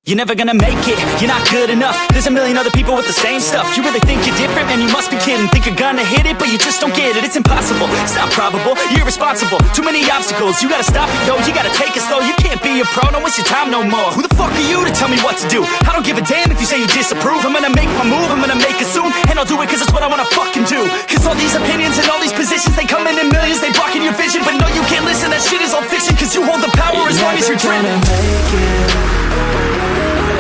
You're never gonna make it, you're not good enough. There's a million other people with the same stuff. You really think you're different? Man, you must be kidding. Think you're gonna hit it, but you just don't get it. It's impossible, it's not probable, you're irresponsible. Too many obstacles, you gotta stop it, yo. You gotta take it slow, you can't be a pro. Don't waste your time no more. Who the fuck are you to tell me what to do? I don't give a damn if you say you disapprove. I'm gonna make my move, I'm gonna make it soon. And I'll do it cause it's what I wanna fucking do. Cause all these opinions and all these positions, they come in millions, they blocking your vision. But no, you can't listen, that shit is all fiction. Cause you hold the power as long as you're dreaming.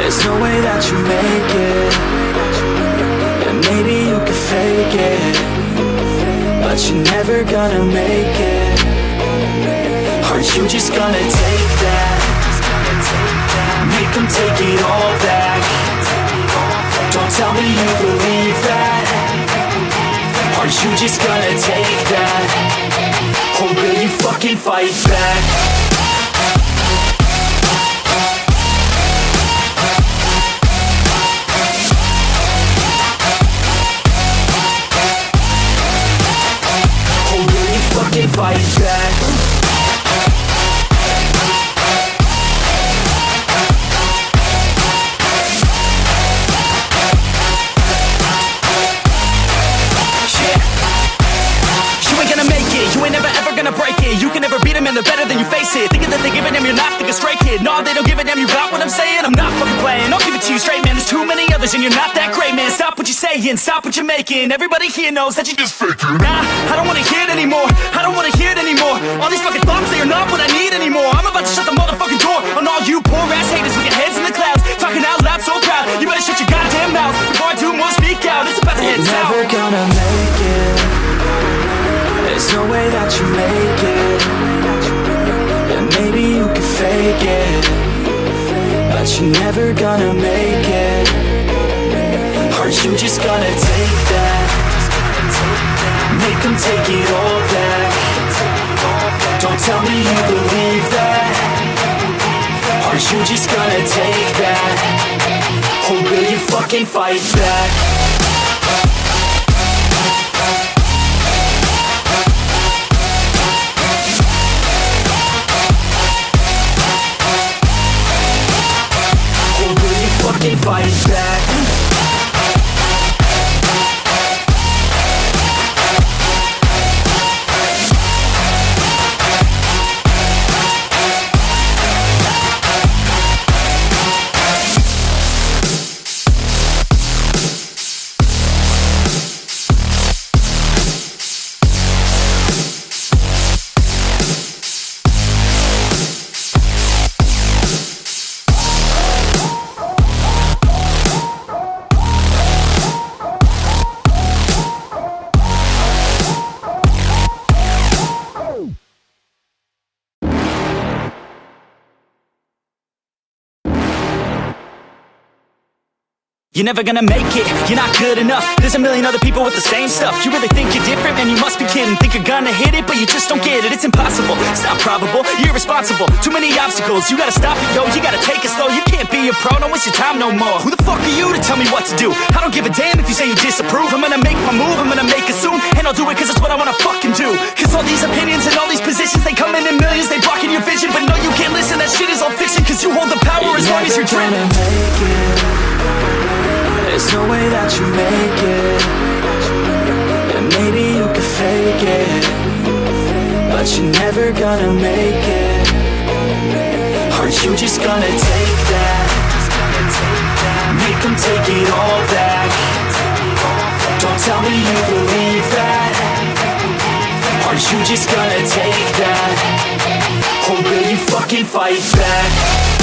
There's no way that you make it. And maybe you can fake it, but you're never gonna make it. Aren't you just gonna take that? Make them take it all back. Don't tell me you believe that. Aren't you just gonna take that? Or will you fucking fight back? Fight back. You ain't gonna make it, you ain't never ever gonna break it. You can never beat them and they're better than you face it. Thinking that they're giving them, you're not thinking straight, kid. No, they don't give a damn, you got what I'm saying? I'm not fucking playing, I'll give it to you straight, man. There's too many others and you're not that great, man. Stop what you're saying, stop what you're making. Everybody here knows that you just faking. Nah, I don't wanna hear it anymore, I don't wanna hear it anymore. All these fucking thoughts, they are not what I need anymore. I'm about to shut the motherfucking door on all you poor ass haters with your heads in the clouds, talking out loud so proud. You better shut your goddamn mouth before I do more speak out. It's about to head south. You're never gonna make it. There's no way that you make it. And maybe you can fake it, but you're never gonna make it. Aren't you just gonna take that? Make them take it all back. Don't tell me you believe that. Aren't you just gonna take that? Or will you fucking fight back? Fight back. You're never gonna make it, you're not good enough. There's a million other people with the same stuff. You really think you're different? Man, you must be kidding. Think you're gonna hit it, but you just don't get it. It's impossible, it's not probable, you're irresponsible. Too many obstacles, you gotta stop it, yo. You gotta take it slow, you can't be a pro. Don't waste your time no more. Who the fuck are you to tell me what to do? I don't give a damn if you say you disapprove. I'm gonna make my move, I'm gonna make it soon. And I'll do it cause it's what I wanna fucking do. Cause all these opinions and all these positions, they come in millions, they blocking your vision. But no, you can't listen, that shit is all fiction. Cause you hold the power as long as you're dreaming. There's no way that you make it. And maybe you can fake it, but you're never gonna make it. Aren't you just gonna take that? Make them take it all back. Don't tell me you believe that. Aren't you just gonna take that? Or will you fucking fight back?